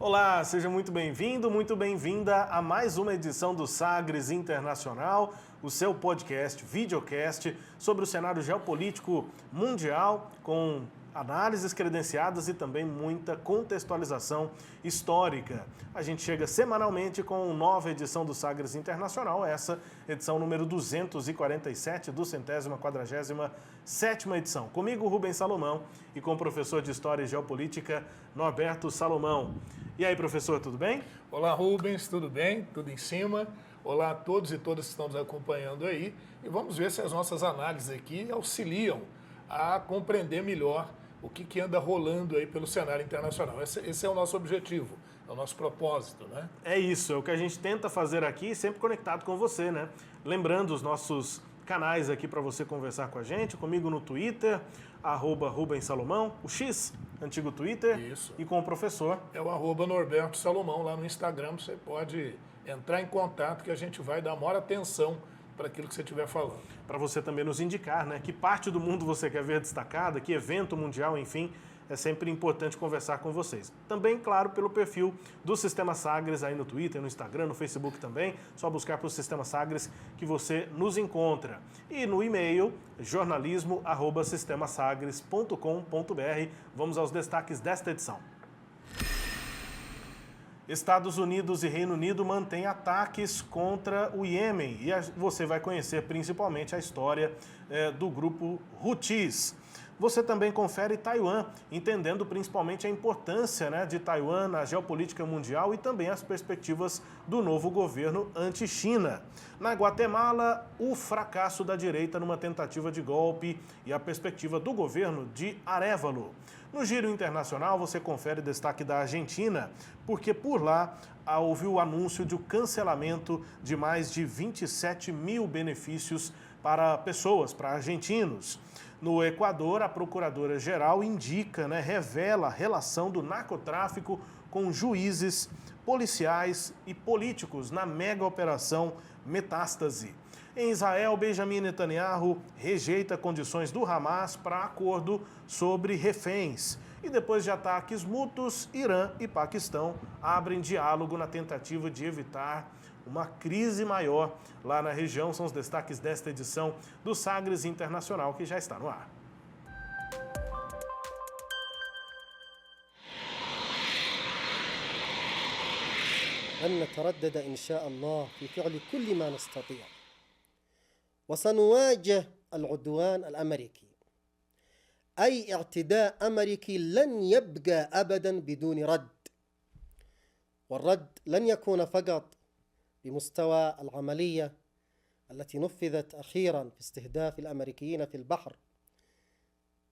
Olá, seja muito bem-vindo, muito bem-vinda a mais uma edição do Sagres Internacional, o seu podcast, videocast sobre o cenário geopolítico mundial, com análises credenciadas e também muita contextualização histórica. A gente chega semanalmente com uma nova edição do Sagres Internacional, essa edição número 247 do 147ª edição. Comigo, Rubens Salomão, e com o professor de História e Geopolítica, Norberto Salomão. E aí, professor, tudo bem? Olá, Rubens, tudo bem? Tudo em cima? Olá a todos e todas que estão nos acompanhando aí. E vamos ver se as nossas análises aqui auxiliam a compreender melhor o que anda rolando aí pelo cenário internacional. Esse é o nosso objetivo, é o nosso propósito, né? É isso, é o que a gente tenta fazer aqui, sempre conectado com você, né? Lembrando os nossos canais aqui para você conversar com a gente, comigo no Twitter, @Rubens Salomão, o X, antigo Twitter, Isso. E com o professor. É o @Norberto Salomão lá no Instagram, você pode entrar em contato que a gente vai dar maior atenção para aquilo que você estiver falando. Para você também nos indicar, né, que parte do mundo você quer ver destacada, que evento mundial, enfim, é sempre importante conversar com vocês. Também, claro, pelo perfil do Sistema Sagres aí no Twitter, no Instagram, no Facebook também, só buscar pelo Sistema Sagres que você nos encontra. E no e-mail, jornalismo@sistemasagres.com.br. Vamos aos destaques desta edição. Estados Unidos e Reino Unido mantêm ataques contra o Iêmen e você vai conhecer principalmente a história do grupo Houthis. Você também confere Taiwan, entendendo principalmente a importância, né, de Taiwan na geopolítica mundial e também as perspectivas do novo governo anti-China. Na Guatemala, o fracasso da direita numa tentativa de golpe e a perspectiva do governo de Arévalo. No Giro Internacional, você confere destaque da Argentina, porque por lá houve o anúncio de um cancelamento de mais de 27 mil benefícios para pessoas, para argentinos. No Equador, a Procuradora-Geral indica, revela a relação do narcotráfico com juízes, policiais e políticos na mega operação Metástase. Em Israel, Benjamin Netanyahu rejeita condições do Hamas para acordo sobre reféns. E depois de ataques mútuos, Irã e Paquistão abrem diálogo na tentativa de evitar uma crise maior lá na região. São os destaques desta edição do Sagres Internacional, que já está no ar. لن نتردد إن شاء الله في فعل كل ما نستطيع وسنواجه العدوان الأمريكي. أي اعتداء أمريكي لن يبقى أبدا بدون رد، والرد لن يكون فقط بمستوى العملية التي نفذت أخيرا في استهداف الأمريكيين في البحر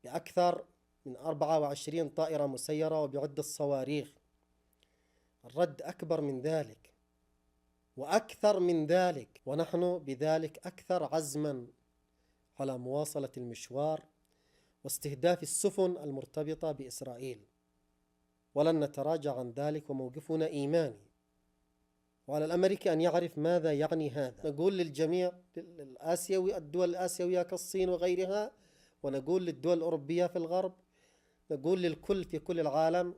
بأكثر من 24 طائرة مسيرة وبعدة صواريخ. الرد أكبر من ذلك وأكثر من ذلك، ونحن بذلك أكثر عزما على مواصلة المشوار واستهداف السفن المرتبطة بإسرائيل، ولن نتراجع عن ذلك وموقفنا إيماني. وعلى الأمريكي أن يعرف ماذا يعني هذا. نقول للجميع الدول الآسيوية كالصين وغيرها، ونقول للدول الأوروبية في الغرب، نقول للكل في كل العالم: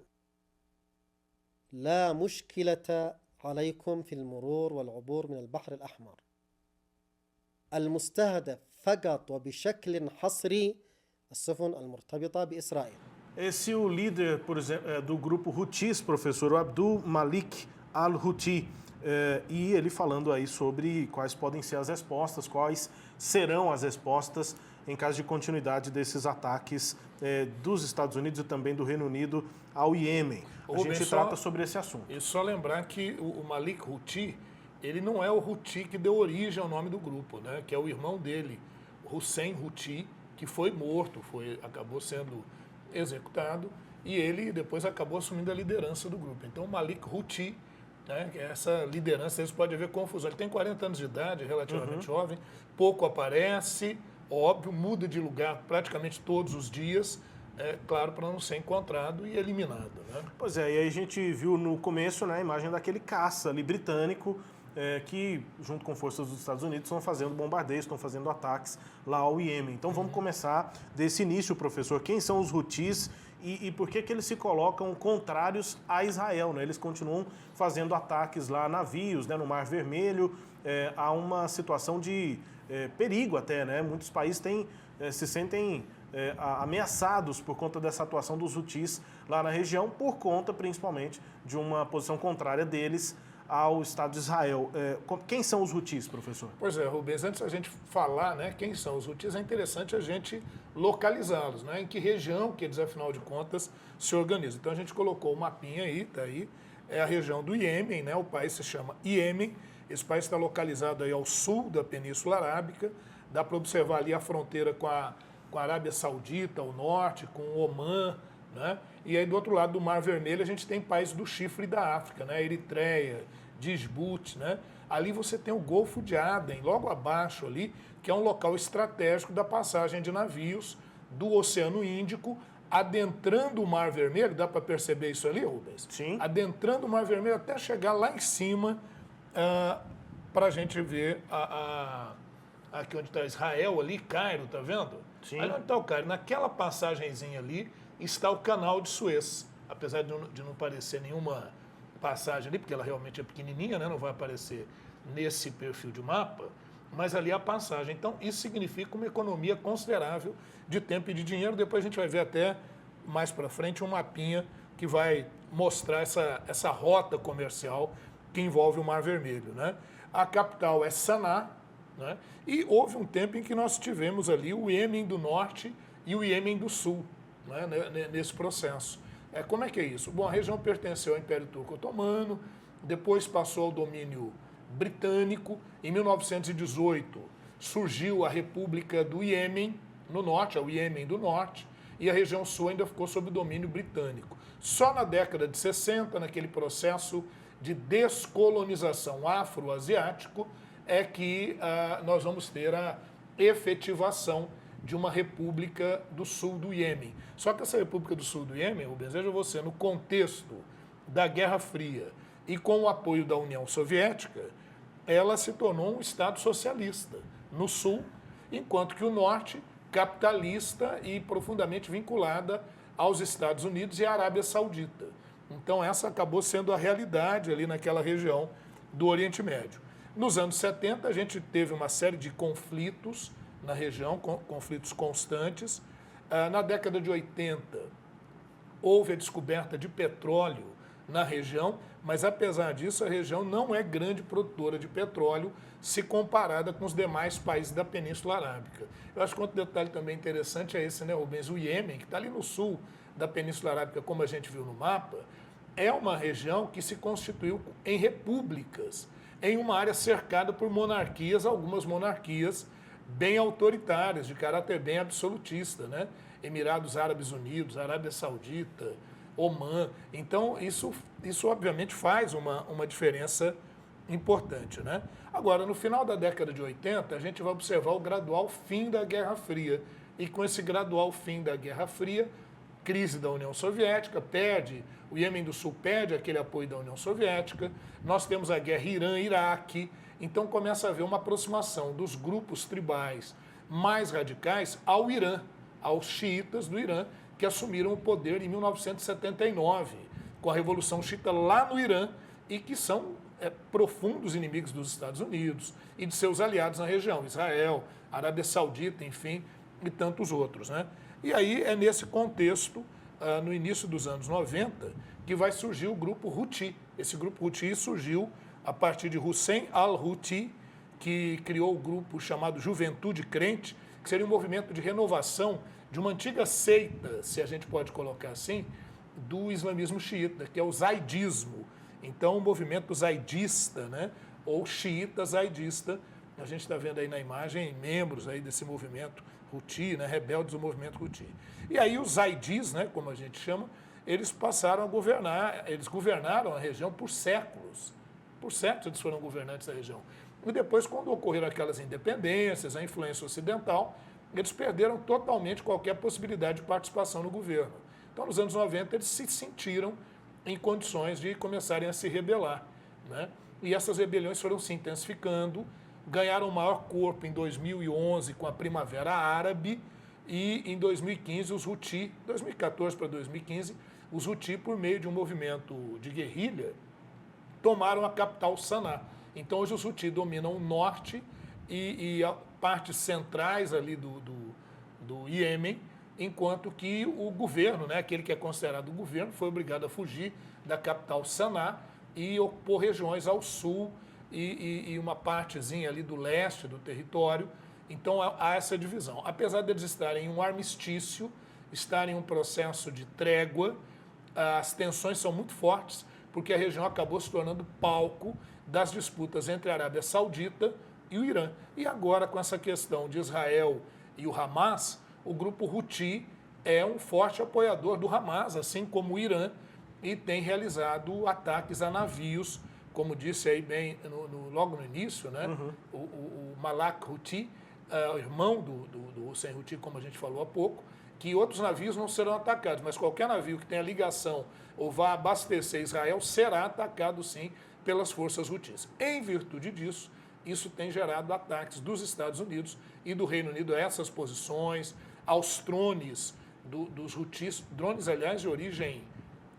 لا مشكلة عليكم في المرور والعبور من البحر الأحمر. المستهدف فقط وبشكل حصري السفن المرتبطة بإسرائيل. Esse é o líder, por exemplo, do grupo Houthis, professor Abdul Malik al-Houthi, e ele falando aí sobre quais podem ser as respostas, quais serão as respostas em caso de continuidade desses ataques dos Estados Unidos e também do Reino Unido ao Iêmen. A gente trata sobre esse assunto. E só lembrar que o Malik Houthi, ele não é o Houthi que deu origem ao nome do grupo, né? Que é o irmão dele, Hussein Houthi, que foi morto, acabou sendo executado, e ele depois acabou assumindo a liderança do grupo. Então o Malik Houthi, né, essa liderança, isso pode haver confusão. Ele tem 40 anos de idade, relativamente jovem, pouco aparece, óbvio, muda de lugar praticamente todos os dias, claro, para não ser encontrado e eliminado, né? Pois é, e aí a gente viu no começo, né, a imagem daquele caça ali britânico que, junto com forças dos Estados Unidos, estão fazendo bombardeios, estão fazendo ataques lá ao Iêmen. Então vamos começar desse início, professor. Quem são os Houthis e por que eles se colocam contrários a Israel, né? Eles continuam fazendo ataques lá a navios, né, no Mar Vermelho. Há uma situação de perigo até, né? Muitos países se sentem ameaçados por conta dessa atuação dos Houthis lá na região, por conta principalmente de uma posição contrária deles ao Estado de Israel. Quem são os Houthis, professor? Pois é, Rubens, antes da gente falar, né, quem são os Houthis, é interessante a gente localizá-los, né, em que região que eles, afinal de contas, se organizam. Então a gente colocou o mapinha aí, tá aí, é a região do Iêmen, né, o país se chama Iêmen, esse país está localizado aí ao sul da Península Arábica, dá para observar ali a fronteira com a Arábia Saudita, ao norte, com o Omã, né? E aí do outro lado do Mar Vermelho a gente tem países do chifre da África, né? Eritreia, Djibouti, né? Ali você tem o Golfo de Aden, logo abaixo ali, que é um local estratégico da passagem de navios do Oceano Índico, adentrando o Mar Vermelho, dá para perceber isso ali, Rubens? Sim. Adentrando o Mar Vermelho até chegar lá em cima, para a gente ver aqui onde está Israel ali, Cairo, tá vendo? Sim. Ali onde está o Cairo, naquela passagenzinha ali está o Canal de Suez, apesar de não parecer nenhuma passagem ali, porque ela realmente é pequenininha, né? Não vai aparecer nesse perfil de mapa, mas ali é a passagem. Então, isso significa uma economia considerável de tempo e de dinheiro. Depois a gente vai ver até mais para frente um mapinha que vai mostrar essa rota comercial que envolve o Mar Vermelho, né? A capital é Saná, né? E houve um tempo em que nós tivemos ali o Iêmen do Norte e o Iêmen do Sul, né? Nesse processo. Como é que é isso? Bom, a região pertenceu ao Império Turco Otomano, depois passou ao domínio britânico. Em 1918 surgiu a República do Iêmen, no norte, o Iêmen do Norte, e a região sul ainda ficou sob domínio britânico. Só na década de 60, naquele processo de descolonização afro-asiático, é que nós vamos ter a efetivação de uma República do Sul do Iêmen. Só que essa República do Sul do Iêmen, Rubens, veja você, no contexto da Guerra Fria e com o apoio da União Soviética, ela se tornou um Estado socialista no Sul, enquanto que o Norte, capitalista e profundamente vinculada aos Estados Unidos e à Arábia Saudita. Então essa acabou sendo a realidade ali naquela região do Oriente Médio. Nos anos 70 a gente teve uma série de conflitos na região, conflitos constantes. Na década de 80 houve a descoberta de petróleo na região, mas apesar disso a região não é grande produtora de petróleo se comparada com os demais países da Península Arábica. Eu acho que outro detalhe também interessante é esse, né, Rubens? O Iêmen, que está ali no sul da Península Arábica, como a gente viu no mapa, é uma região que se constituiu em repúblicas, em uma área cercada por monarquias, algumas monarquias bem autoritárias, de caráter bem absolutista, né? Emirados Árabes Unidos, Arábia Saudita, Omã. Então, isso obviamente faz uma diferença importante, né? Agora, no final da década de 80, a gente vai observar o gradual fim da Guerra Fria. E com esse gradual fim da Guerra Fria, crise da União Soviética, o Iêmen do Sul perde aquele apoio da União Soviética, nós temos a guerra Irã-Iraque, então começa a haver uma aproximação dos grupos tribais mais radicais ao Irã, aos xiitas do Irã, que assumiram o poder em 1979, com a Revolução Xiita lá no Irã, e que são profundos inimigos dos Estados Unidos e de seus aliados na região, Israel, Arábia Saudita, enfim, e tantos outros, né? E aí é nesse contexto, no início dos anos 90, que vai surgir o grupo Houthi. Esse grupo Houthi surgiu a partir de Hussein al-Houthi, que criou o grupo chamado Juventude Crente, que seria um movimento de renovação de uma antiga seita, se a gente pode colocar assim, do islamismo xiita, que é o zaidismo. Então, o movimento zaidista, né, ou xiita zaidista, a gente está vendo aí na imagem membros aí desse movimento Houthi, né, rebeldes do movimento Houthi. E aí os zaidis, né, como a gente chama, eles passaram a governar, eles governaram a região por séculos. Por séculos eles foram governantes da região. E depois, quando ocorreram aquelas independências, a influência ocidental, eles perderam totalmente qualquer possibilidade de participação no governo. Então, nos anos 90, eles se sentiram em condições de começarem a se rebelar, né? e essas rebeliões foram se intensificando, ganharam maior corpo em 2011 com a Primavera Árabe e em 2015 os Houthi, 2014 para 2015, os Houthi, por meio de um movimento de guerrilha, tomaram a capital Sanaa. Então hoje os Houthi dominam o norte e a partes centrais ali do Iêmen, enquanto que o governo, né, aquele que é considerado o governo, foi obrigado a fugir da capital Sanaa e ocupou regiões ao sul e uma partezinha ali do leste do território. Então há essa divisão. Apesar deles estarem em um armistício, estarem em um processo de trégua, as tensões são muito fortes, porque a região acabou se tornando palco das disputas entre a Arábia Saudita e o Irã. E agora, com essa questão de Israel e o Hamas, o grupo Houthi é um forte apoiador do Hamas, assim como o Irã, e tem realizado ataques a navios, como disse aí bem logo no início, né? O Malak Houthi, o irmão do Hussein Houthi, como a gente falou há pouco, que outros navios não serão atacados, mas qualquer navio que tenha ligação ou vá abastecer Israel será atacado, sim, pelas forças Houthis. Em virtude disso, isso tem gerado ataques dos Estados Unidos e do Reino Unido a essas posições, aos drones dos Houthis, drones, aliás, de origem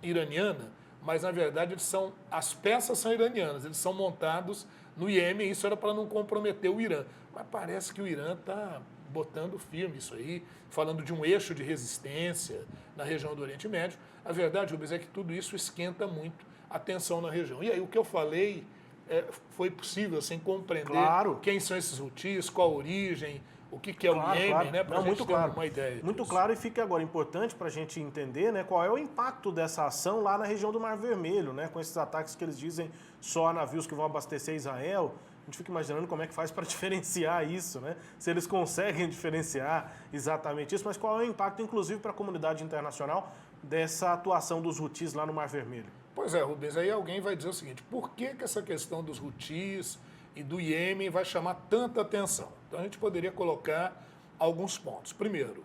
iraniana, mas, na verdade, as peças são iranianas, eles são montados no Iêmen, isso era para não comprometer o Irã. Mas parece que o Irã está botando firme isso aí, falando de um eixo de resistência na região do Oriente Médio. A verdade, Rubens, é que tudo isso esquenta muito a tensão na região. E aí o que eu falei foi possível assim, compreender quem são esses Houthis, qual a origem, o que é o Iêmen, né? Para a gente ter uma ideia. Muito disso. claro, e fica agora importante para a gente entender, né, qual é o impacto dessa ação lá na região do Mar Vermelho, né, com esses ataques que eles dizem só a navios que vão abastecer Israel. A gente fica imaginando como é que faz para diferenciar isso, né? Se eles conseguem diferenciar exatamente isso, mas qual é o impacto, inclusive, para a comunidade internacional dessa atuação dos Houthis lá no Mar Vermelho? Pois é, Rubens, aí alguém vai dizer o seguinte, por que essa questão dos Houthis e do Iêmen vai chamar tanta atenção? Então a gente poderia colocar alguns pontos. Primeiro,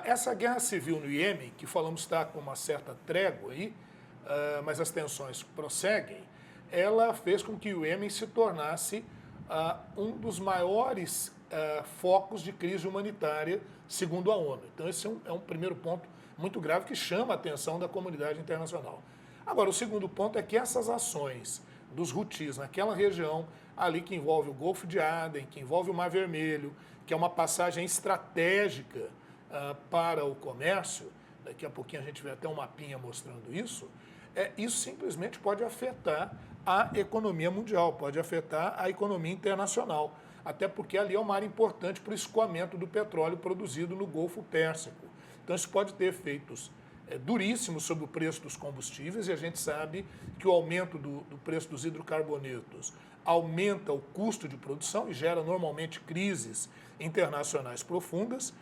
essa guerra civil no Iêmen, que falamos está com uma certa trégua aí, mas as tensões prosseguem, ela fez com que o Iêmen se tornasse um dos maiores focos de crise humanitária, segundo a ONU. Então esse é um primeiro ponto muito grave que chama a atenção da comunidade internacional. Agora, o segundo ponto é que essas ações dos Houthis naquela região, ali que envolve o Golfo de Aden, que envolve o Mar Vermelho, que é uma passagem estratégica para o comércio, daqui a pouquinho a gente vê até um mapinha mostrando isso, isso simplesmente pode afetar a economia mundial, pode afetar a economia internacional, até porque ali é um mar importante para o escoamento do petróleo produzido no Golfo Pérsico. Então isso pode ter efeitos duríssimos sobre o preço dos combustíveis, e a gente sabe que o aumento do preço dos hidrocarbonetos aumenta o custo de produção e gera normalmente crises internacionais profundas.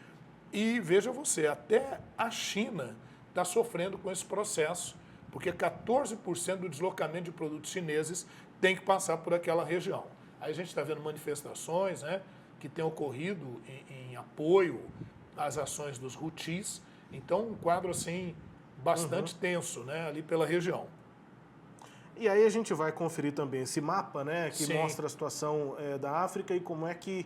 E veja você, até a China está sofrendo com esse processo, porque 14% do deslocamento de produtos chineses tem que passar por aquela região. Aí a gente está vendo manifestações, né, que têm ocorrido em apoio às ações dos Houthis. Então, um quadro assim bastante tenso, né, ali pela região. E aí a gente vai conferir também esse mapa, né, que Sim. mostra a situação da África e como é que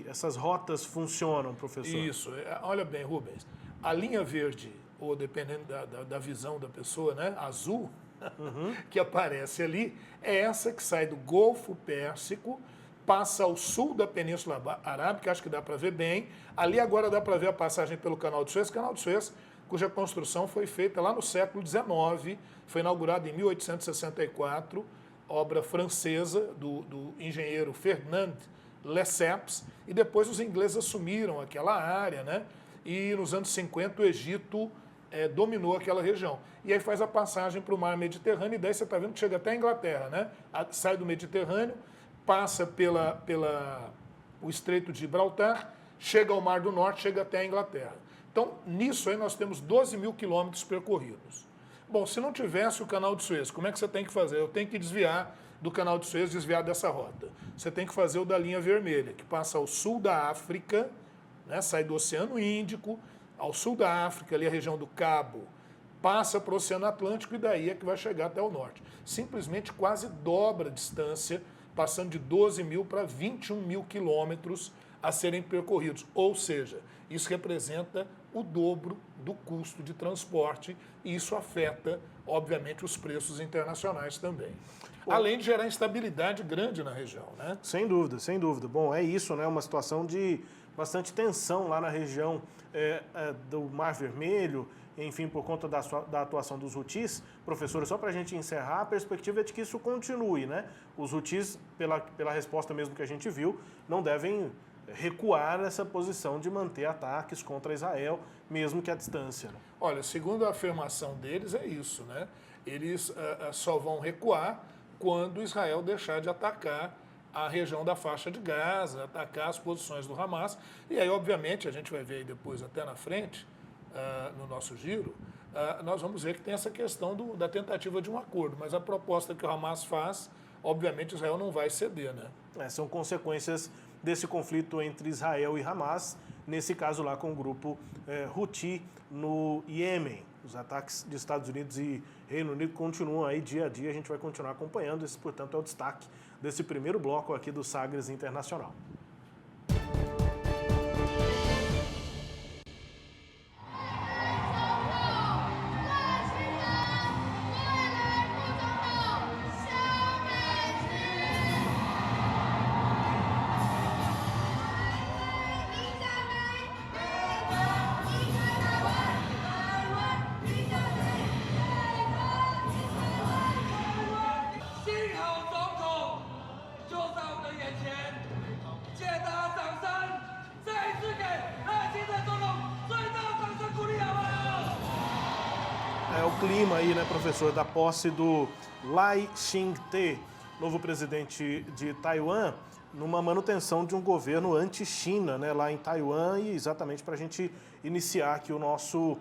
essas rotas funcionam, professor. Isso. Olha bem, Rubens, a linha verde, ou dependendo da visão da pessoa, né, azul, que aparece ali, é essa que sai do Golfo Pérsico, passa ao sul da Península Arábica, acho que dá para ver bem. Ali agora dá para ver a passagem pelo Canal de Suez, cuja construção foi feita lá no século XIX, foi inaugurada em 1864, obra francesa do engenheiro Fernand Lesseps, e depois os ingleses assumiram aquela área, né? E nos anos 50 o Egito dominou aquela região. E aí faz a passagem para o mar Mediterrâneo, e daí você está vendo que chega até a Inglaterra, né? Sai do Mediterrâneo, passa o Estreito de Gibraltar, chega ao Mar do Norte, chega até a Inglaterra. Então, nisso aí nós temos 12 mil quilômetros percorridos. Bom, se não tivesse o Canal de Suez, como é que você tem que fazer? Eu tenho que desviar do Canal de Suez, desviar dessa rota. Você tem que fazer o da linha vermelha, que passa ao sul da África, né, sai do Oceano Índico, ao sul da África, ali a região do Cabo passa para o Oceano Atlântico e daí é que vai chegar até o norte. Simplesmente quase dobra a distância, passando de 12 mil para 21 mil quilômetros a serem percorridos. Ou seja, isso representa o dobro do custo de transporte e isso afeta, obviamente, os preços internacionais também. Além de gerar instabilidade grande na região, né? Sem dúvida, sem dúvida. Bom, é isso, né? Uma situação de bastante tensão lá na região do Mar Vermelho, enfim, por conta da atuação dos Houthis. Professor, só para a gente encerrar, a perspectiva é de que isso continue, né? Os Houthis, pela resposta mesmo que a gente viu, não devem recuar nessa posição de manter ataques contra Israel, mesmo que à distância. Né? Olha, segundo a afirmação deles, é isso, né? Eles só vão recuar quando Israel deixar de atacar a região da faixa de Gaza, atacar as posições do Hamas. E aí, obviamente, a gente vai ver aí depois, até na frente, no nosso giro, nós vamos ver que tem essa questão da tentativa de um acordo. Mas a proposta que o Hamas faz, obviamente, Israel não vai ceder, né? São consequências desse conflito entre Israel e Hamas, nesse caso lá com o grupo Houthi no Iêmen. Os ataques de Estados Unidos e Reino Unido continuam aí dia a dia, a gente vai continuar acompanhando. Esse, portanto, é o destaque desse primeiro bloco aqui do Sagres Internacional. É o clima aí, né, professor, da posse do Lai Ching-te, novo presidente de Taiwan, numa manutenção de um governo anti-China, né, lá em Taiwan, e exatamente para a gente iniciar aqui o nosso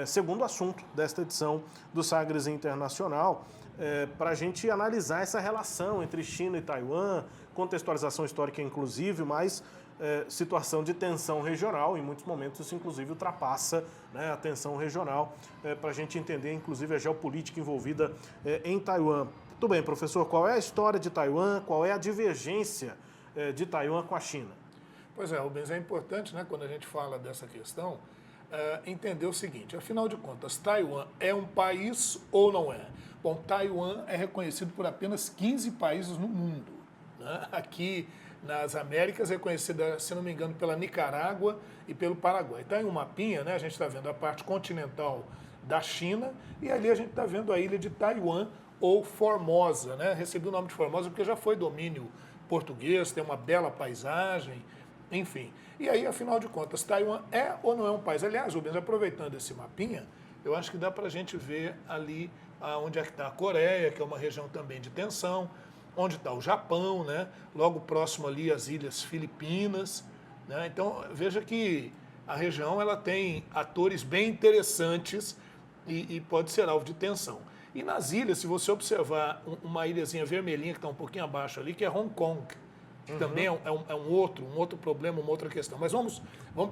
segundo assunto desta edição do Sagres Internacional, para a gente analisar essa relação entre China e Taiwan, contextualização histórica inclusive, mas situação de tensão regional, em muitos momentos isso inclusive ultrapassa, né, a tensão regional, para a gente entender inclusive a geopolítica envolvida em Taiwan. Tudo bem, professor, qual é a história de Taiwan, qual é a divergência de Taiwan com a China? Pois é, Rubens, é importante, né, quando a gente fala dessa questão, entender o seguinte, afinal de contas, Taiwan é um país ou não é? Bom, Taiwan é reconhecido por apenas 15 países no mundo, né? Aqui nas Américas, reconhecida, se não me engano, pela Nicarágua e pelo Paraguai. Está em um mapinha, né? A gente está vendo a parte continental da China e ali a gente está vendo a ilha de Taiwan ou Formosa, né? Recebi o nome de Formosa porque já foi domínio português, tem uma bela paisagem, enfim. E aí, afinal de contas, Taiwan é ou não é um país? Aliás, Rubens, aproveitando esse mapinha, eu acho que dá para a gente ver ali onde é que está a Coreia, que é uma região também de tensão, onde está o Japão, né? Logo próximo ali as ilhas Filipinas, né? Então veja que a região ela tem atores bem interessantes e pode ser alvo de tensão. E nas ilhas, se você observar uma ilhazinha vermelhinha que está um pouquinho abaixo ali, que é Hong Kong, que também é um outro problema, uma outra questão. Mas vamos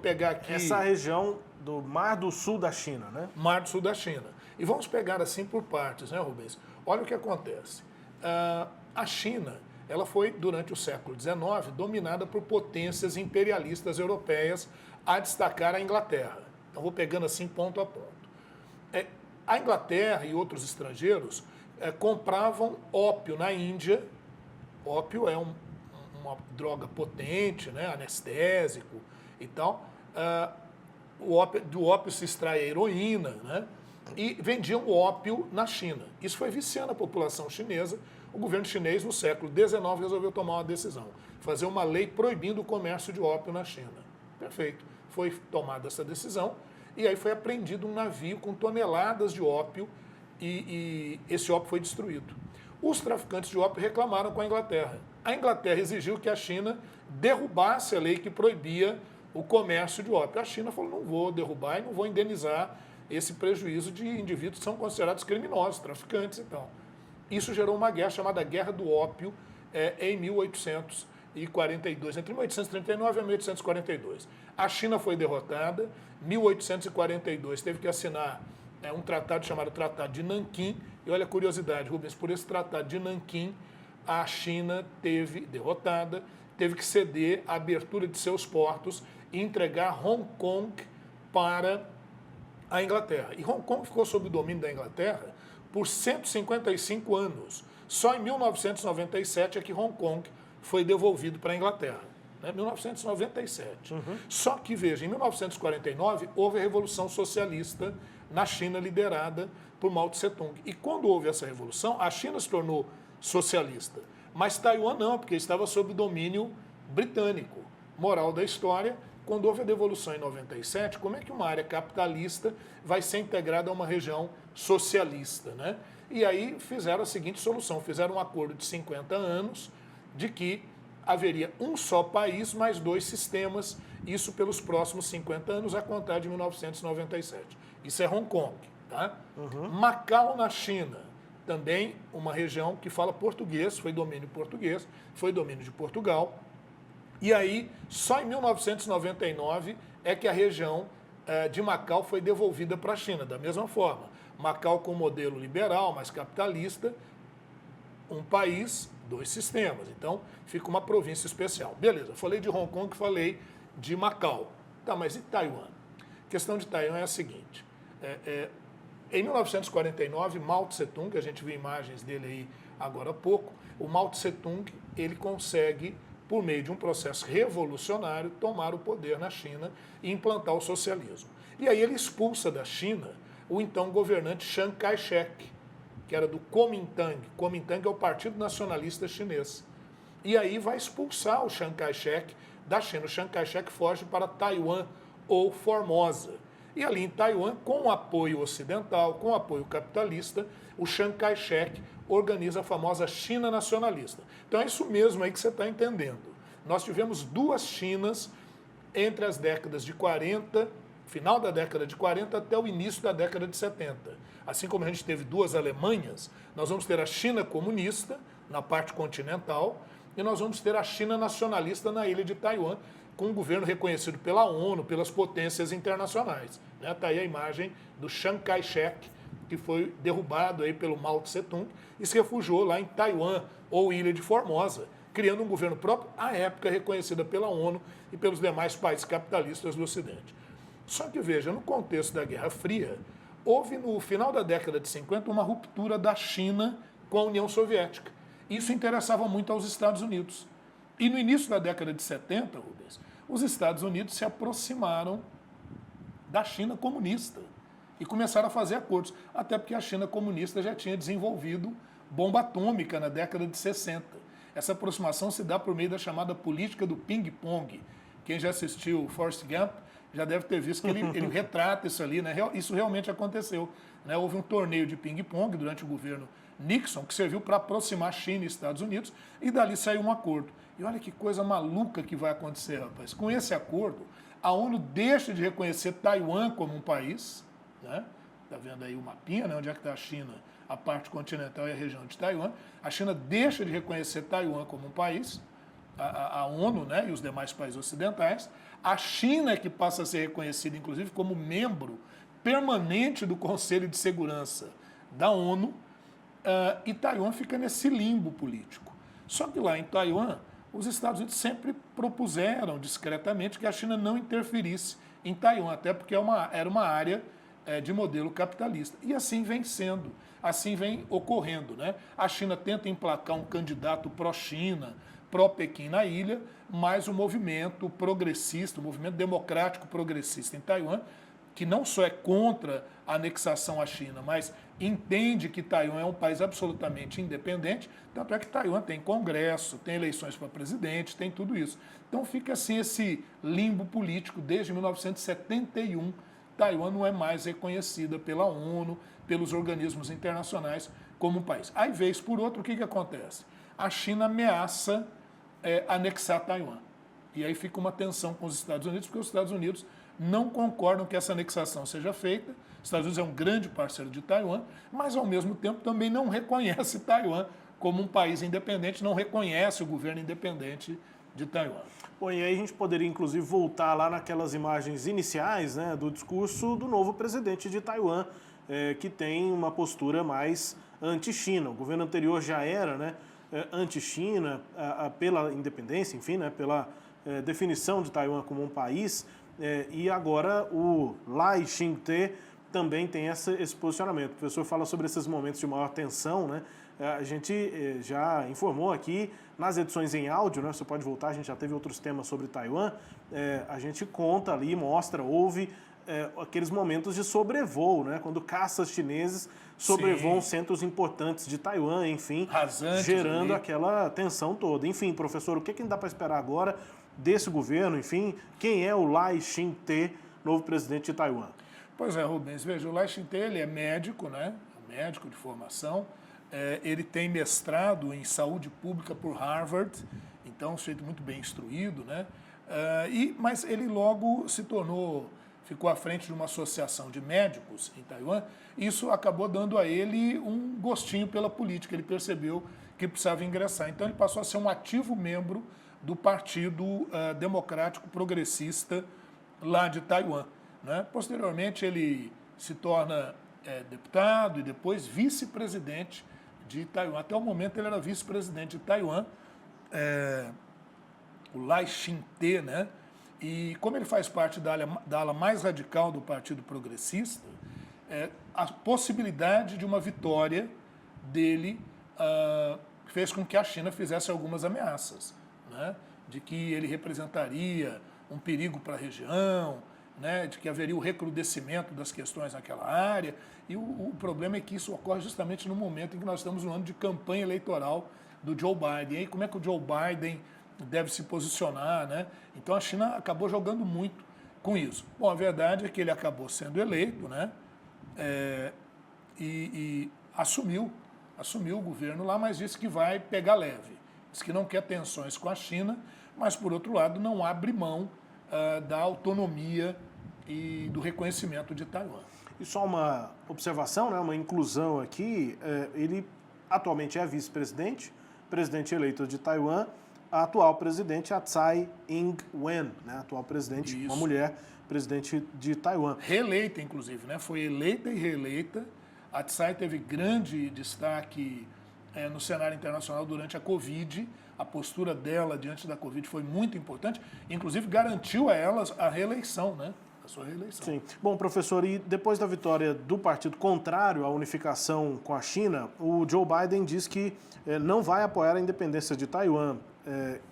pegar aqui... Essa região do Mar do Sul da China, né? Mar do Sul da China. E vamos pegar assim por partes, né, Rubens? Olha o que acontece. A China, ela foi, durante o século XIX, dominada por potências imperialistas europeias, a destacar a Inglaterra. Então, vou pegando assim ponto a ponto. A Inglaterra e outros estrangeiros compravam ópio na Índia. Ópio é uma droga potente, né, anestésico e tal. Do ópio se extrai a heroína, né? E vendiam o ópio na China. Isso foi viciando a população chinesa. O governo chinês, no século XIX, resolveu tomar uma decisão, fazer uma lei proibindo o comércio de ópio na China. Perfeito. Foi tomada essa decisão e aí foi apreendido um navio com toneladas de ópio e esse ópio foi destruído. Os traficantes de ópio reclamaram com a Inglaterra. A Inglaterra exigiu que a China derrubasse a lei que proibia o comércio de ópio. A China falou, não vou derrubar e não vou indenizar esse prejuízo de indivíduos que são considerados criminosos, traficantes e tal. Isso gerou uma guerra chamada Guerra do Ópio em 1842, entre 1839 e 1842. A China foi derrotada, em 1842 teve que assinar é um tratado chamado Tratado de Nanquim. E olha a curiosidade, Rubens, por esse Tratado de Nanquim, a China derrotada, teve que ceder a abertura de seus portos e entregar Hong Kong para a Inglaterra. E Hong Kong ficou sob o domínio da Inglaterra por 155 anos. Só em 1997 é que Hong Kong foi devolvido para a Inglaterra. 1997. Só que, veja, em 1949 houve a Revolução Socialista na China, liderada por Mao Tse-tung. E quando houve essa revolução, a China se tornou socialista. Mas Taiwan não, porque estava sob domínio britânico. Moral da história, quando houve a devolução em 97, como é que uma área capitalista vai ser integrada a uma região socialista, né? E aí fizeram a seguinte solução, fizeram um acordo de 50 anos de que haveria um só país mais 2 sistemas, isso pelos próximos 50 anos, a contar de 1997. Isso é Hong Kong, tá? Macau, na China, também uma região que fala português, foi domínio português, foi domínio de Portugal. E aí, só em 1999 é que a região de Macau foi devolvida para a China, da mesma forma. Macau com modelo liberal, mais capitalista, um país, 2 sistemas. Então, fica uma província especial. Beleza, falei de Hong Kong, falei de Macau. Tá, mas e Taiwan? A questão de Taiwan é a seguinte. Em 1949, Mao Tse-tung, que a gente viu imagens dele aí agora há pouco, o Mao Tse-tung, ele consegue, por meio de um processo revolucionário, tomar o poder na China e implantar o socialismo. E aí ele expulsa da China o então governante Chiang Kai-shek, que era do Kuomintang. Kuomintang é o Partido Nacionalista Chinês. E aí vai expulsar o Chiang Kai-shek da China. O Chiang Kai-shek foge para Taiwan ou Formosa. E ali em Taiwan, com o apoio ocidental, com o apoio capitalista, o Chiang Kai-shek organiza a famosa China nacionalista. Então é isso mesmo aí que você está entendendo. Nós tivemos 2 Chinas entre as décadas de 40, final da década de 40 até o início da década de 70. Assim como a gente teve 2 Alemanhas, nós vamos ter a China comunista na parte continental e nós vamos ter a China nacionalista na ilha de Taiwan, com um governo reconhecido pela ONU, pelas potências internacionais. Está aí a imagem do Chiang Kai-shek, que foi derrubado aí pelo Mao Tse-tung e se refugiou lá em Taiwan, ou Ilha de Formosa, criando um governo próprio, à época reconhecida pela ONU e pelos demais países capitalistas do Ocidente. Só que, veja, no contexto da Guerra Fria, houve no final da década de 50 uma ruptura da China com a União Soviética. Isso interessava muito aos Estados Unidos. E no início da década de 70, Rubens, os Estados Unidos se aproximaram da China comunista e começaram a fazer acordos. Até porque a China comunista já tinha desenvolvido bomba atômica na década de 60. Essa aproximação se dá por meio da chamada política do ping-pong. Quem já assistiu Forrest Gump já deve ter visto que ele retrata isso ali, né? Isso realmente aconteceu, né? Houve um torneio de ping-pong durante o governo Nixon que serviu para aproximar China e Estados Unidos e dali saiu um acordo. E olha que coisa maluca que vai acontecer, rapaz. Com esse acordo, a ONU deixa de reconhecer Taiwan como um país, né? Está vendo aí o mapinha, né? Onde é que está a China, a parte continental e a região de Taiwan. A China deixa de reconhecer Taiwan como um país, a ONU, né? E os demais países ocidentais. A China é que passa a ser reconhecida, inclusive, como membro permanente do Conselho de Segurança da ONU, e Taiwan fica nesse limbo político. Só que lá em Taiwan, os Estados Unidos sempre propuseram discretamente que a China não interferisse em Taiwan, até porque era uma área de modelo capitalista. E assim vem sendo, assim vem ocorrendo, né? A China tenta emplacar um candidato pró-China, pró-Pequim na ilha, mas o movimento progressista, o movimento democrático progressista em Taiwan, que não só é contra a anexação à China, mas entende que Taiwan é um país absolutamente independente, tanto é que Taiwan tem congresso, tem eleições para presidente, tem tudo isso. Então fica assim esse limbo político desde 1971. Taiwan não é mais reconhecida pela ONU, pelos organismos internacionais como um país. Aí, vez por outra, o que acontece? A China ameaça anexar Taiwan. E aí fica uma tensão com os Estados Unidos, porque os Estados Unidos não concordam que essa anexação seja feita. Os Estados Unidos é um grande parceiro de Taiwan, mas ao mesmo tempo também não reconhece Taiwan como um país independente, não reconhece o governo independente de Taiwan. Bom, e aí a gente poderia inclusive voltar lá naquelas imagens iniciais, né, do discurso do novo presidente de Taiwan, que tem uma postura mais anti-China. O governo anterior já era, né, anti-China pela independência, enfim, né, pela definição de Taiwan como um país, e agora o Lai Ching-te também tem esse posicionamento. O professor fala sobre esses momentos de maior tensão, né? A gente já informou aqui nas edições em áudio, né? Você pode voltar, a gente já teve outros temas sobre Taiwan. A gente conta ali, mostra, houve aqueles momentos de sobrevoo, né? Quando caças chineses sobrevoam centros importantes de Taiwan, enfim, rasantes gerando ali. aquela tensão toda. Enfim, professor, o que ainda dá para esperar agora desse governo? Enfim, quem é o Lai Ching-te, novo presidente de Taiwan? Pois é, Rubens, veja, o Lai Ching-te, ele é médico, né? Médico de formação. Ele tem mestrado em saúde pública por Harvard, então um sujeito muito bem instruído, né? Mas ele logo ficou à frente de uma associação de médicos em Taiwan. Isso acabou dando a ele um gostinho pela política, ele percebeu que precisava ingressar. Então ele passou a ser um ativo membro do Partido Democrático Progressista lá de Taiwan, né? Posteriormente ele se torna deputado e depois vice-presidente de Taiwan. Até o momento ele era vice-presidente de Taiwan, o Lai Ching-te, né? E como ele faz parte da ala mais radical do Partido Progressista, a possibilidade de uma vitória dele fez com que a China fizesse algumas ameaças, né? De que ele representaria um perigo para a região, né? De que haveria o recrudescimento das questões naquela área. E o problema é que isso ocorre justamente no momento em que nós estamos no ano de campanha eleitoral do Joe Biden. E aí como é que o Joe Biden deve se posicionar, né? Então a China acabou jogando muito com isso. Bom, a verdade é que ele acabou sendo eleito, né? E assumiu o governo lá, mas disse que vai pegar leve. Diz que não quer tensões com a China, mas, por outro lado, não abre mão da autonomia e do reconhecimento de Taiwan. E só uma observação, né, uma inclusão aqui, ele atualmente é vice-presidente, presidente eleito de Taiwan, a atual presidente é a Tsai Ing-wen, né, atual presidente, uma mulher presidente de Taiwan. Reeleita, inclusive, né, foi eleita e reeleita. A Tsai teve grande destaque no cenário internacional durante a Covid. A postura dela diante da Covid foi muito importante, inclusive garantiu a elas a reeleição, né? A sua reeleição. Sim. Bom, professor, e depois da vitória do partido contrário à unificação com a China, o Joe Biden diz que não vai apoiar a independência de Taiwan.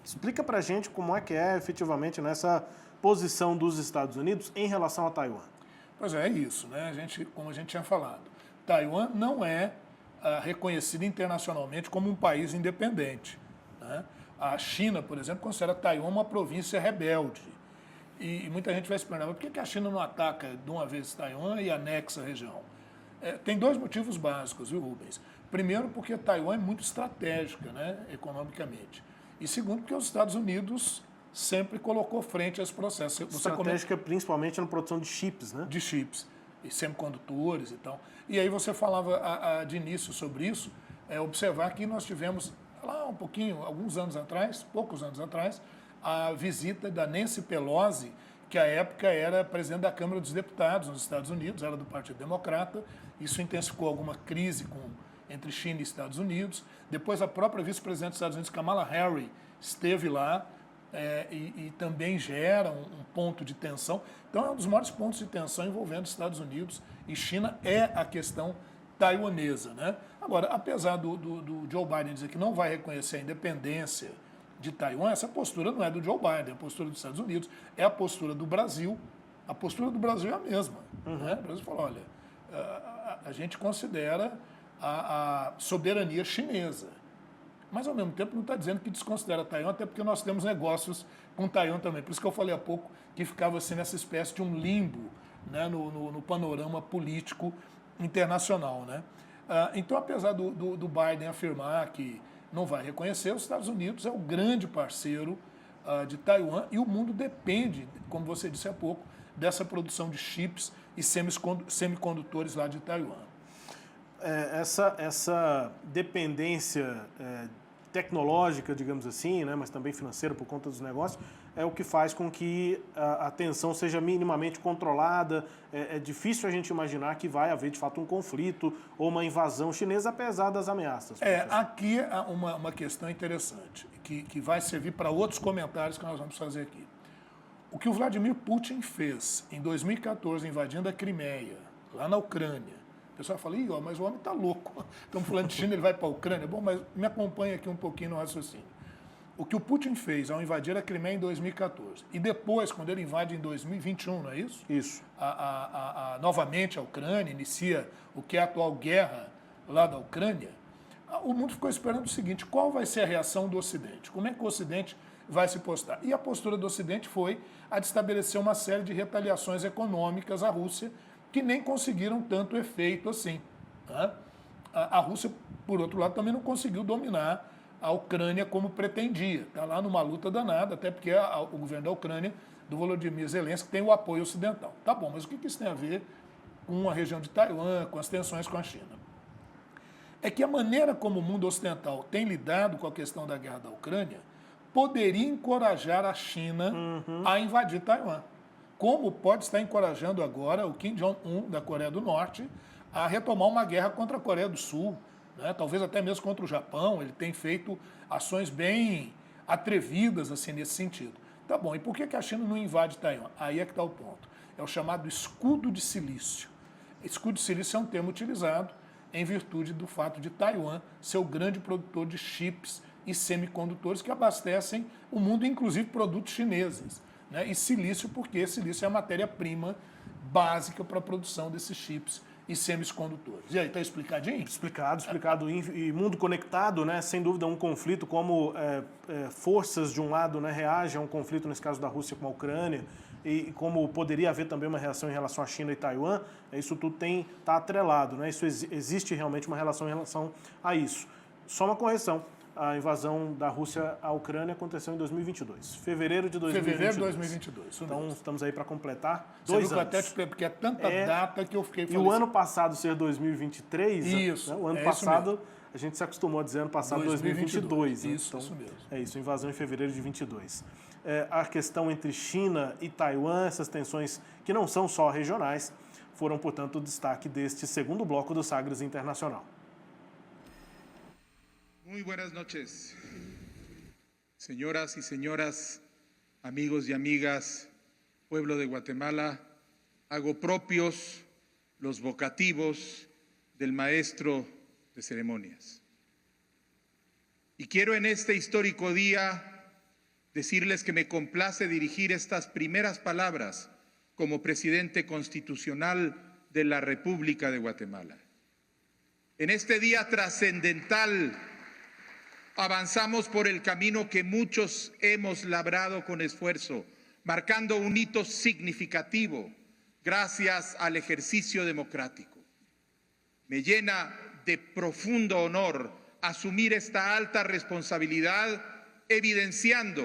Explica pra gente como é que é efetivamente nessa posição dos Estados Unidos em relação a Taiwan. Pois é isso, né? Como a gente tinha falado, Taiwan não é reconhecido internacionalmente como um país independente, né? A China, por exemplo, considera Taiwan uma província rebelde. E muita gente vai se perguntar, por que a China não ataca de uma vez Taiwan e anexa a região? Tem dois motivos básicos, viu, Rubens? Primeiro, porque Taiwan é muito estratégica, né, economicamente. E segundo, porque os Estados Unidos sempre colocou frente a esse processo. Estratégica principalmente na produção de chips, né? De chips, e semicondutores e tal. E aí você falava de início sobre isso, observar que nós tivemos, lá um pouquinho, poucos anos atrás, a visita da Nancy Pelosi, que à época era presidente da Câmara dos Deputados nos Estados Unidos, era do Partido Democrata. Isso intensificou alguma crise entre China e Estados Unidos. Depois a própria vice-presidente dos Estados Unidos, Kamala Harris, esteve lá e também gera um ponto de tensão. Então é um dos maiores pontos de tensão envolvendo Estados Unidos e China é a questão taiwanesa, né? Agora, apesar do Joe Biden dizer que não vai reconhecer a independência de Taiwan, essa postura não é do Joe Biden, é a postura dos Estados Unidos, é a postura do Brasil. A postura do Brasil é a mesma. Né? O Brasil falou, olha, a gente considera a soberania chinesa, mas ao mesmo tempo não está dizendo que desconsidera Taiwan, até porque nós temos negócios com Taiwan também. Por isso que eu falei há pouco que ficava assim nessa espécie de um limbo, né, no panorama político internacional, né? Então, apesar do Biden afirmar que não vai reconhecer, os Estados Unidos é o grande parceiro de Taiwan e o mundo depende, como você disse há pouco, dessa produção de chips e semicondutores lá de Taiwan. Essa dependência tecnológica, digamos assim, né, mas também financeira por conta dos negócios, é o que faz com que a tensão seja minimamente controlada. É difícil a gente imaginar que vai haver, de fato, um conflito ou uma invasão chinesa, apesar das ameaças. Aqui é uma questão interessante, que vai servir para outros comentários que nós vamos fazer aqui. O que o Vladimir Putin fez em 2014, invadindo a Crimeia, lá na Ucrânia, o pessoal fala, mas o homem está louco. Estamos falando de China, ele vai para a Ucrânia. Bom, mas me acompanha aqui um pouquinho no raciocínio. O que o Putin fez ao invadir a Crimeia em 2014 e depois, quando ele invade em 2021, não é isso? Isso. Novamente a Ucrânia, inicia o que é a atual guerra lá da Ucrânia, o mundo ficou esperando o seguinte, qual vai ser a reação do Ocidente? Como é que o Ocidente vai se postar? E a postura do Ocidente foi a de estabelecer uma série de retaliações econômicas à Rússia, que nem conseguiram tanto efeito assim. Tá? A Rússia, por outro lado, também não conseguiu dominar a Ucrânia como pretendia. Está lá numa luta danada, até porque o governo da Ucrânia, do Volodymyr Zelensky, tem o apoio ocidental. Tá bom, mas o que isso tem a ver com a região de Taiwan, com as tensões com a China? É que a maneira como o mundo ocidental tem lidado com a questão da guerra da Ucrânia poderia encorajar a China a invadir Taiwan. Como pode estar encorajando agora o Kim Jong-un da Coreia do Norte a retomar uma guerra contra a Coreia do Sul, né? Talvez até mesmo contra o Japão. Ele tem feito ações bem atrevidas assim, nesse sentido. Tá bom, e por que a China não invade Taiwan? Aí é que está o ponto. É o chamado escudo de silício. Escudo de silício é um termo utilizado em virtude do fato de Taiwan ser o grande produtor de chips e semicondutores que abastecem o mundo, inclusive produtos chineses. Né? E silício, porque silício é a matéria-prima básica para a produção desses chips e semicondutores. E aí, está explicadinho? Explicado. E mundo conectado, né? Sem dúvida, um conflito, como forças de um lado, né, reagem a um conflito, nesse caso da Rússia com a Ucrânia, e como poderia haver também uma reação em relação à China e Taiwan, isso tudo está atrelado, né? Isso existe realmente uma relação em relação a isso. Só uma correção. A invasão da Rússia à Ucrânia aconteceu em 2022. Fevereiro de 2022. Fevereiro de 2022. Então, estamos aí para completar 2 anos. Até porque é tanta data que eu fiquei falando. E o ano passado ser 2023, isso, né? O ano passado, a gente se acostumou a dizer ano passado 2022. Isso, então, isso mesmo. É isso, invasão em fevereiro de 22. A questão entre China e Taiwan, essas tensões que não são só regionais, foram, portanto, o destaque deste segundo bloco do Sagres Internacional. Muy buenas noches, señoras y señoras, amigos y amigas, pueblo de Guatemala. Hago propios los vocativos del maestro de ceremonias. Y quiero en este histórico día decirles que me complace dirigir estas primeras palabras como presidente constitucional de la República de Guatemala. En este día trascendental avanzamos por el camino que muchos hemos labrado con esfuerzo, marcando un hito significativo gracias al ejercicio democrático. Me llena de profundo honor asumir esta alta responsabilidad, evidenciando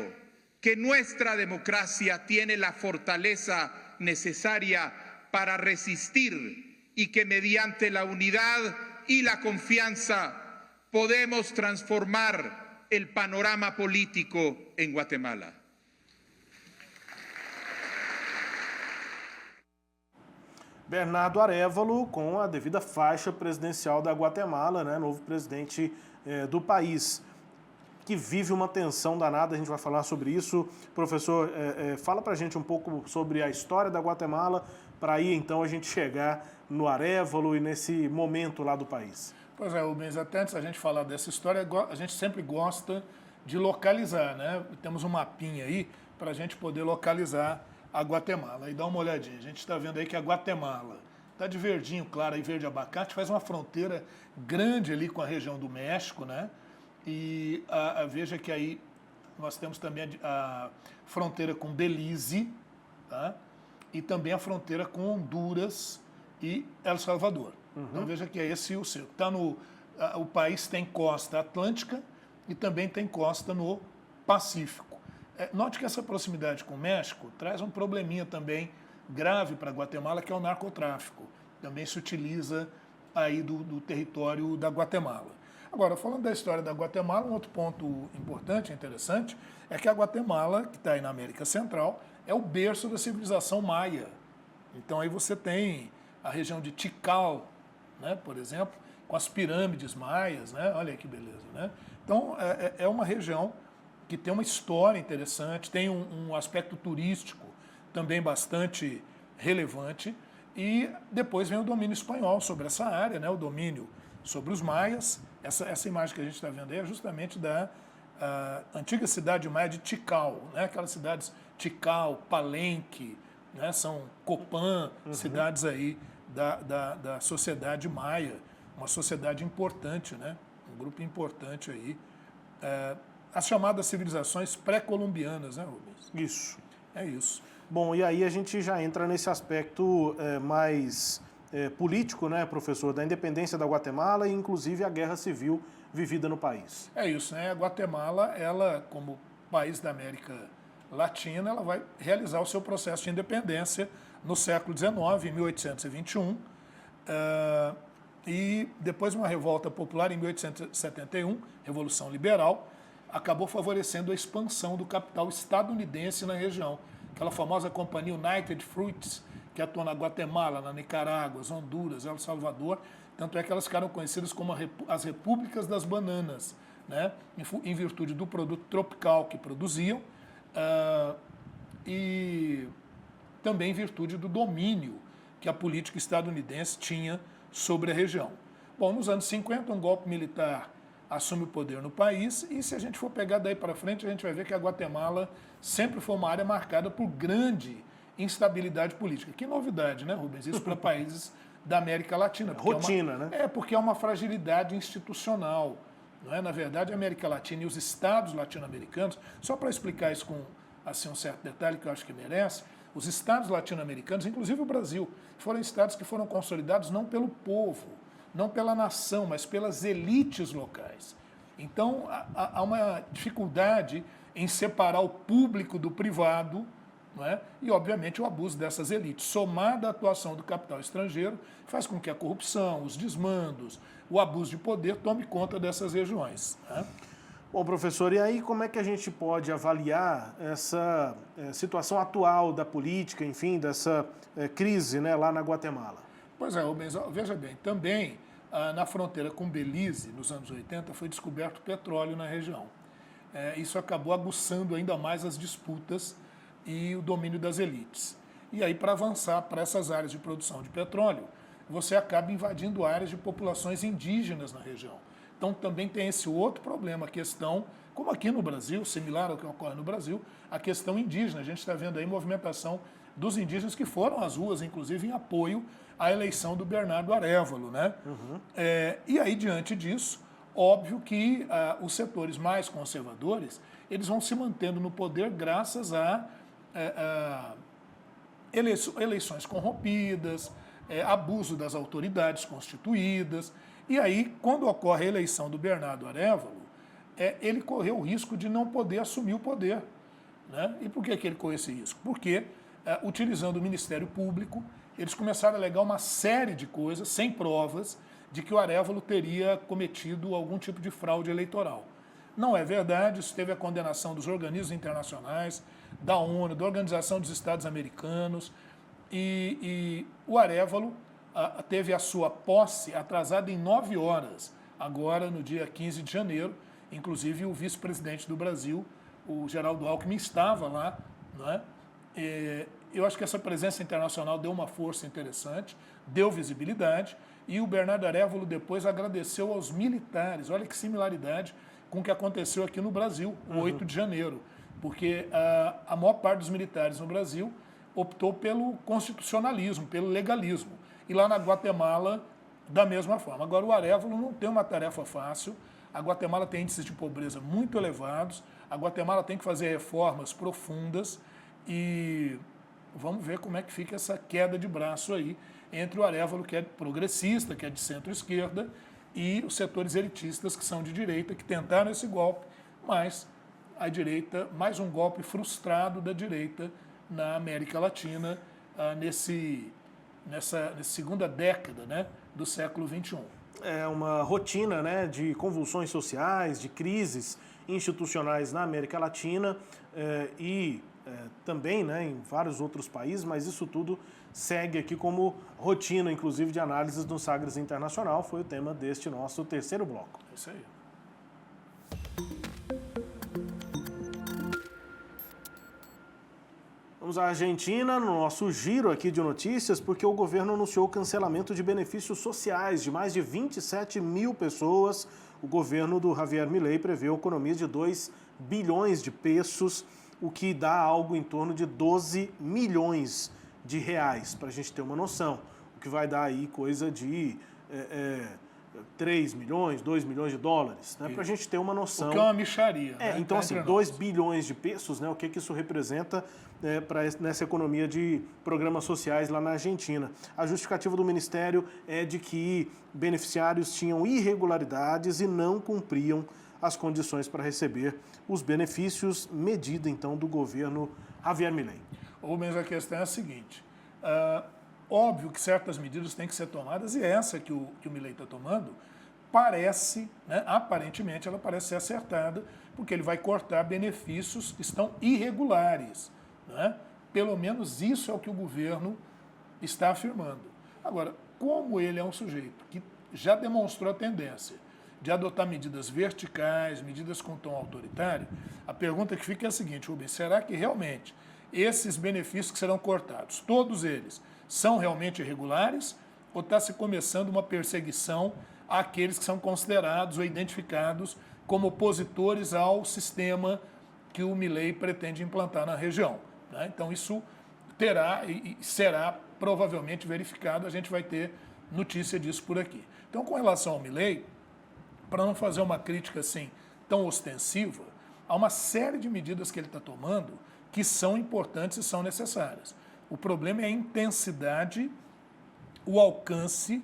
que nuestra democracia tiene la fortaleza necesaria para resistir y que mediante la unidad y la confianza podemos transformar el panorama político en Guatemala. Bernardo Arévalo, com a devida faixa presidencial da Guatemala, né, novo presidente do país, que vive uma tensão danada, a gente vai falar sobre isso. Professor, fala pra gente um pouco sobre a história da Guatemala, para aí então a gente chegar no Arévalo e nesse momento lá do país. Pois é, Rubens, até antes da gente falar dessa história, a gente sempre gosta de localizar, né? Temos um mapinha aí para a gente poder localizar a Guatemala. E dá uma olhadinha, a gente está vendo aí que a Guatemala está de verdinho claro aí, verde abacate, faz uma fronteira grande ali com a região do México, né? E veja que aí nós temos também a fronteira com Belize, tá? E também a fronteira com Honduras e El Salvador. Então veja que é esse o seu. O país tem costa atlântica e também tem costa no Pacífico. Note que essa proximidade com o México traz um probleminha também grave para a Guatemala, que é o narcotráfico. Também se utiliza aí do território da Guatemala. Agora, falando da história da Guatemala, um outro ponto importante, interessante, é que a Guatemala, que está aí na América Central, é o berço da civilização maia. Então aí você tem a região de Tikal, né, por exemplo, com as pirâmides maias, né? Olha aí que beleza, né? Então é uma região que tem uma história interessante, tem um aspecto turístico também bastante relevante, e depois vem o domínio espanhol sobre essa área, né? O domínio sobre os maias. Essa imagem que a gente está vendo aí é justamente da antiga cidade maia de Tikal, né? Aquelas cidades Tikal, Palenque, né? São Copán, cidades aí da sociedade maia, uma sociedade importante, né? Um grupo importante aí. As chamadas civilizações pré-colombianas, né, Rubens? Isso. É isso. Bom, e aí a gente já entra nesse aspecto mais político, né, professor, da independência da Guatemala e inclusive a guerra civil vivida no país. É isso, né? A Guatemala, ela, como país da América Latina, ela vai realizar o seu processo de independência no século XIX, em 1821, e depois uma revolta popular em 1871, Revolução Liberal, acabou favorecendo a expansão do capital estadunidense na região. Aquela famosa companhia United Fruits, que atua na Guatemala, na Nicarágua, Honduras, El Salvador, tanto é que elas ficaram conhecidas como as Repúblicas das Bananas, né? Em virtude do produto tropical que produziam, e também em virtude do domínio que a política estadunidense tinha sobre a região. Bom, nos anos 50, um golpe militar assume o poder no país, e se a gente for pegar daí para frente, a gente vai ver que a Guatemala sempre foi uma área marcada por grande instabilidade política. Que novidade, né, Rubens? Isso para países da América Latina. Rotina, né? Porque é uma fragilidade institucional. Não é? Na verdade, a América Latina e os estados latino-americanos, só para explicar isso com assim, um certo detalhe que eu acho que merece, os estados latino-americanos, inclusive o Brasil, foram estados que foram consolidados não pelo povo, não pela nação, mas pelas elites locais. Então, há uma dificuldade em separar o público do privado, não é? E, obviamente, o abuso dessas elites, somado à atuação do capital estrangeiro, faz com que a corrupção, os desmandos, o abuso de poder tome conta dessas regiões. Né? Bom, professor, e aí como é que a gente pode avaliar essa situação atual da política, enfim, dessa crise, né, lá na Guatemala? Pois é, Rubens, veja bem, também na fronteira com Belize, nos anos 80, foi descoberto petróleo na região. Isso acabou aguçando ainda mais as disputas e o domínio das elites. E aí, para avançar para essas áreas de produção de petróleo, você acaba invadindo áreas de populações indígenas na região. Então, também tem esse outro problema, a questão, como aqui no Brasil, similar ao que ocorre no Brasil, a questão indígena. A gente está vendo aí movimentação dos indígenas que foram às ruas, inclusive em apoio à eleição do Bernardo Arévalo, né? E aí, diante disso, óbvio que os setores mais conservadores, eles vão se mantendo no poder graças a eleições corrompidas, abuso das autoridades constituídas. E aí, quando ocorre a eleição do Bernardo Arévalo, ele correu o risco de não poder assumir o poder. Né? E por que ele correu esse risco? Porque, utilizando o Ministério Público, eles começaram a alegar uma série de coisas, sem provas, de que o Arévalo teria cometido algum tipo de fraude eleitoral. Não é verdade, isso teve a condenação dos organismos internacionais, da ONU, da Organização dos Estados Americanos, e o Arévalo teve a sua posse atrasada em 9 horas, agora no dia 15 de janeiro, inclusive o vice-presidente do Brasil, o Geraldo Alckmin, estava lá, né? Eu acho que essa presença internacional deu uma força interessante, deu visibilidade, e o Bernardo Arévalo depois agradeceu aos militares, olha que similaridade com o que aconteceu aqui no Brasil, o 8 de janeiro, porque a maior parte dos militares no Brasil optou pelo constitucionalismo, pelo legalismo, e lá na Guatemala, da mesma forma. Agora, o Arévalo não tem uma tarefa fácil, a Guatemala tem índices de pobreza muito elevados, a Guatemala tem que fazer reformas profundas, e vamos ver como é que fica essa queda de braço aí entre o Arévalo, que é progressista, que é de centro-esquerda, e os setores elitistas, que são de direita, que tentaram esse golpe, mas a direita, mais um golpe frustrado da direita na América Latina, nessa segunda década, né, do século XXI. uma rotina, né, de convulsões sociais, de crises institucionais na América Latina e também, né, em vários outros países, mas isso tudo segue aqui como rotina, inclusive, de análises do Sagres Internacional. Foi o tema deste nosso terceiro bloco. É isso aí. Vamos à Argentina, no nosso giro aqui de notícias, porque o governo anunciou o cancelamento de benefícios sociais de mais de 27 mil pessoas. O governo do Javier Milei prevê economia de 2 bilhões de pesos, o que dá algo em torno de 12 milhões de reais, para a gente ter uma noção. O que vai dar aí coisa de 3 milhões, 2 milhões de dólares, né? Para a gente ter uma noção. O que é uma mixaria. Né? Então, assim, 2 bilhões de pesos, né? O que isso representa nessa economia de programas sociais lá na Argentina. A justificativa do Ministério é de que beneficiários tinham irregularidades e não cumpriam as condições para receber os benefícios, medida, então, do governo Javier Milei. Mas a questão é a seguinte, óbvio que certas medidas têm que ser tomadas e essa que o Milei está tomando parece, né, aparentemente ela parece ser acertada, porque ele vai cortar benefícios que estão irregulares. Né? Pelo menos isso é o que o governo está afirmando. Agora, como ele é um sujeito que já demonstrou a tendência de adotar medidas verticais, medidas com tom autoritário, a pergunta que fica é a seguinte, Rubens, será que realmente esses benefícios que serão cortados, todos eles, são realmente irregulares ou está se começando uma perseguição àqueles que são considerados ou identificados como opositores ao sistema que o Milei pretende implantar na região? Né? Então isso terá e será provavelmente verificado, a gente vai ter notícia disso por aqui. Então, com relação ao Milei, para não fazer uma crítica assim tão ostensiva, há uma série de medidas que ele está tomando que são importantes e são necessárias. O problema é a intensidade, o alcance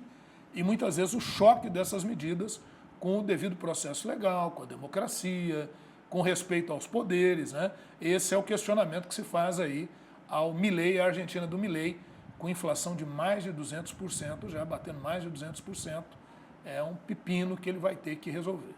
e muitas vezes o choque dessas medidas com o devido processo legal, com a democracia, com respeito aos poderes. Né? Esse é o questionamento que se faz aí ao Milei, à Argentina do Milei, com inflação de mais de 200%, já batendo mais de 200%. É um pepino que ele vai ter que resolver.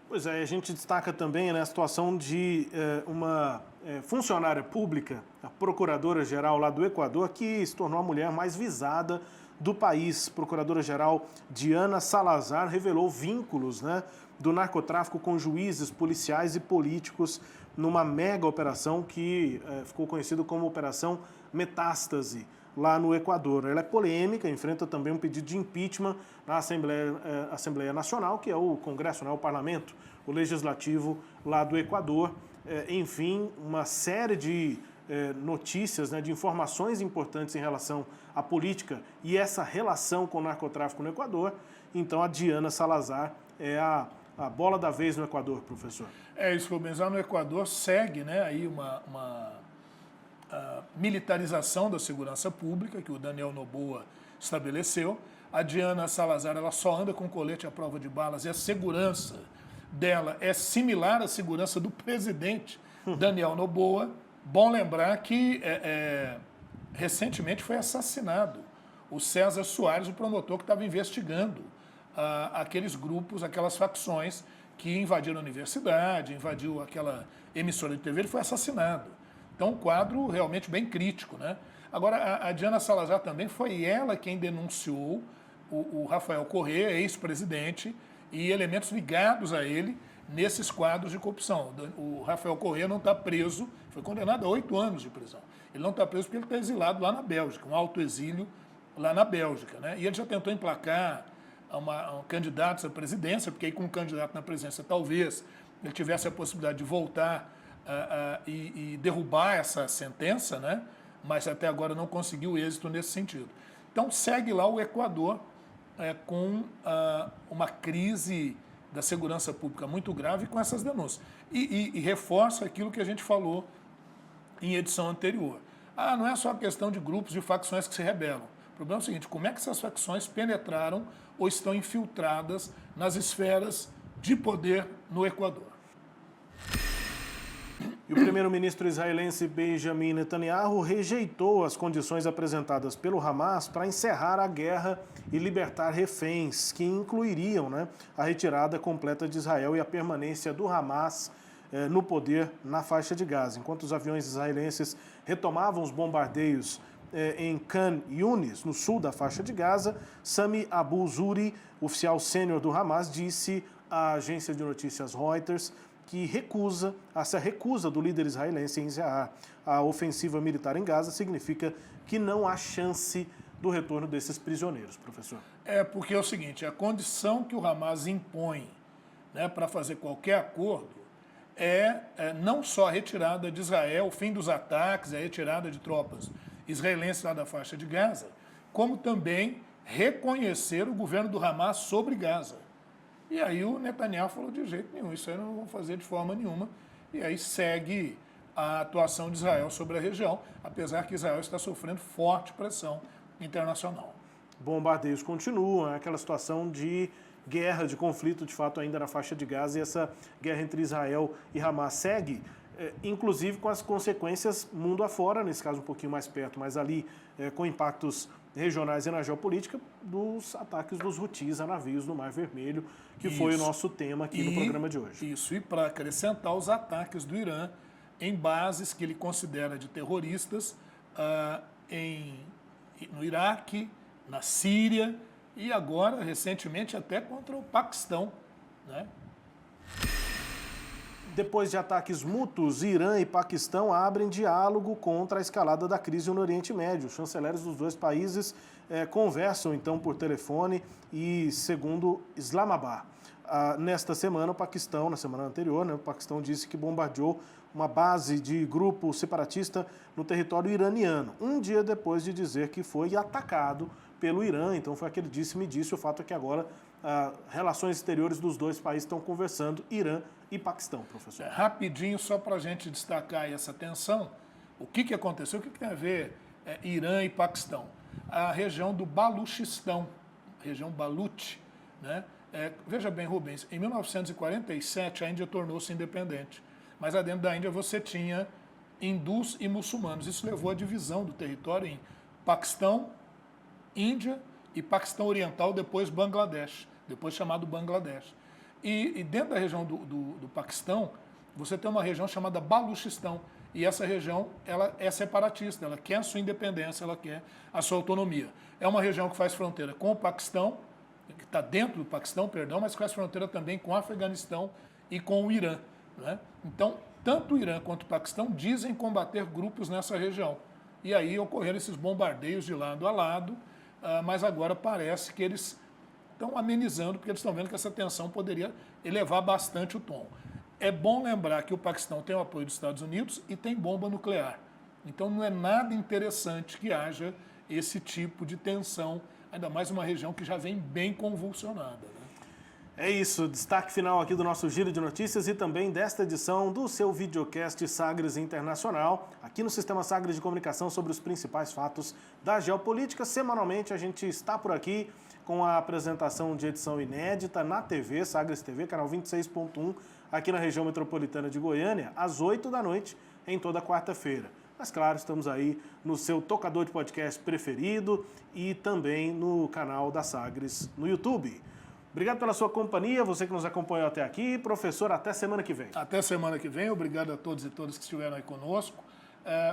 Pois é, a gente destaca também, né, a situação de uma funcionária pública, a procuradora-geral lá do Equador, que se tornou a mulher mais visada do país. Procuradora-geral Diana Salazar revelou vínculos, né, do narcotráfico com juízes, policiais e políticos numa mega operação que ficou conhecida como Operação Metástase, lá no Equador. Ela é polêmica, enfrenta também um pedido de impeachment na Assembleia Nacional, que é o Congresso, né, o Parlamento, o Legislativo lá do Equador. Enfim, uma série de notícias, né, de informações importantes em relação à política e essa relação com o narcotráfico no Equador. Então, a Diana Salazar é a bola da vez no Equador, professor. É isso, Rubens. Lá no Equador segue, né, aí a militarização da segurança pública que o Daniel Noboa estabeleceu. A Diana Salazar ela só anda com colete à prova de balas e a segurança dela é similar à segurança do presidente Daniel Noboa. Bom lembrar que recentemente foi assassinado o César Soares, o promotor que estava investigando aqueles grupos, aquelas facções que invadiram a universidade, invadiu aquela emissora de TV, ele foi assassinado. Então, um quadro realmente bem crítico. Né? Agora, a Diana Salazar também foi ela quem denunciou o Rafael Correa, ex-presidente, e elementos ligados a ele nesses quadros de corrupção. O Rafael Correa não está preso, foi condenado a 8 anos de prisão. Ele não está preso porque ele está exilado lá na Bélgica, um autoexílio lá na Bélgica. Né? E ele já tentou emplacar um candidato à presidência, porque aí com um candidato na presidência talvez ele tivesse a possibilidade de voltar e derrubar essa sentença, né? Mas até agora não conseguiu êxito nesse sentido. Então segue lá o Equador com uma crise da segurança pública muito grave com essas denúncias. E reforça aquilo que a gente falou em edição anterior. Não é só a questão de grupos e facções que se rebelam. O problema é o seguinte, como é que essas facções penetraram ou estão infiltradas nas esferas de poder no Equador? E o primeiro-ministro israelense Benjamin Netanyahu rejeitou as condições apresentadas pelo Hamas para encerrar a guerra e libertar reféns, que incluiriam, a retirada completa de Israel e a permanência do Hamas no poder na faixa de Gaza. Enquanto os aviões israelenses retomavam os bombardeios em Khan Yunis, no sul da faixa de Gaza, Sami Abu Zuri, oficial sênior do Hamas, disse à agência de notícias Reuters que essa recusa do líder israelense em encerrar a ofensiva militar em Gaza significa que não há chance do retorno desses prisioneiros, professor. Porque é o seguinte, a condição que o Hamas impõe, para fazer qualquer acordo não só a retirada de Israel, o fim dos ataques, a retirada de tropas israelenses lá da faixa de Gaza, como também reconhecer o governo do Hamas sobre Gaza. E aí o Netanyahu falou de jeito nenhum, isso aí não vão fazer de forma nenhuma. E aí segue a atuação de Israel sobre a região, apesar que Israel está sofrendo forte pressão internacional. Bombardeios continuam, aquela situação de guerra, de conflito, de fato, ainda na faixa de Gaza, e essa guerra entre Israel e Hamas segue, inclusive com as consequências mundo afora, nesse caso um pouquinho mais perto, mas ali com impactos regionais e na geopolítica, dos ataques dos Houthis a navios no Mar Vermelho, que foi o nosso tema aqui no programa de hoje. Isso, e para acrescentar os ataques do Irã em bases que ele considera de terroristas no Iraque, na Síria e agora, recentemente, até contra o Paquistão, Depois de ataques mútuos, Irã e Paquistão abrem diálogo contra a escalada da crise no Oriente Médio. Os chanceleres dos dois países conversam, então, por telefone e, segundo Islamabad. Nesta semana, o Paquistão, na semana anterior, o Paquistão disse que bombardeou uma base de grupo separatista no território iraniano, um dia depois de dizer que foi atacado pelo Irã. Então foi aquele disse-me-disse. O fato é que agora relações exteriores dos dois países estão conversando, Irã e Paquistão, professor. Rapidinho, só para a gente destacar essa tensão, o que aconteceu, o que tem a ver Irã e Paquistão? A região do Baluchistão, região Baluch, veja bem, Rubens, em 1947 a Índia tornou-se independente, mas dentro da Índia você tinha hindus e muçulmanos. Isso levou à divisão do território em Paquistão, Índia e Paquistão Oriental, depois Bangladesh, depois chamado Bangladesh. E dentro da região do Paquistão, você tem uma região chamada Baluchistão, e essa região ela é separatista, ela quer a sua independência, ela quer a sua autonomia. É uma região que faz fronteira com o Paquistão, que está dentro do Paquistão, mas faz fronteira também com o Afeganistão e com o Irã. Então, tanto o Irã quanto o Paquistão dizem combater grupos nessa região. E aí ocorreram esses bombardeios de lado a lado, mas agora parece que eles estão amenizando, porque eles estão vendo que essa tensão poderia elevar bastante o tom. É bom lembrar que o Paquistão tem o apoio dos Estados Unidos e tem bomba nuclear. Então não é nada interessante que haja esse tipo de tensão, ainda mais uma região que já vem bem convulsionada. É isso, destaque final aqui do nosso Giro de Notícias e também desta edição do seu videocast Sagres Internacional, aqui no Sistema Sagres de Comunicação, sobre os principais fatos da geopolítica. Semanalmente a gente está por aqui com a apresentação de edição inédita na TV, Sagres TV, canal 26.1, aqui na região metropolitana de Goiânia, às 8 da noite, em toda quarta-feira. Mas claro, estamos aí no seu tocador de podcast preferido e também no canal da Sagres no YouTube. Obrigado pela sua companhia, você que nos acompanhou até aqui. Professor, até semana que vem. Até semana que vem. Obrigado a todos e todas que estiveram aí conosco.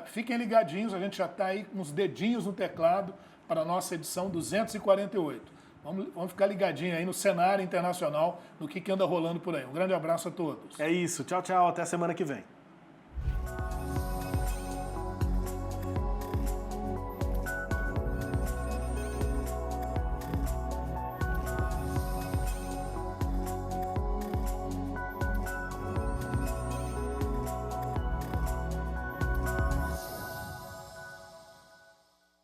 Fiquem ligadinhos, a gente já está aí com os dedinhos no teclado para a nossa edição 248. Vamos ficar ligadinho aí no cenário internacional, no que anda rolando por aí. Um grande abraço a todos. É isso. Tchau, tchau. Até semana que vem.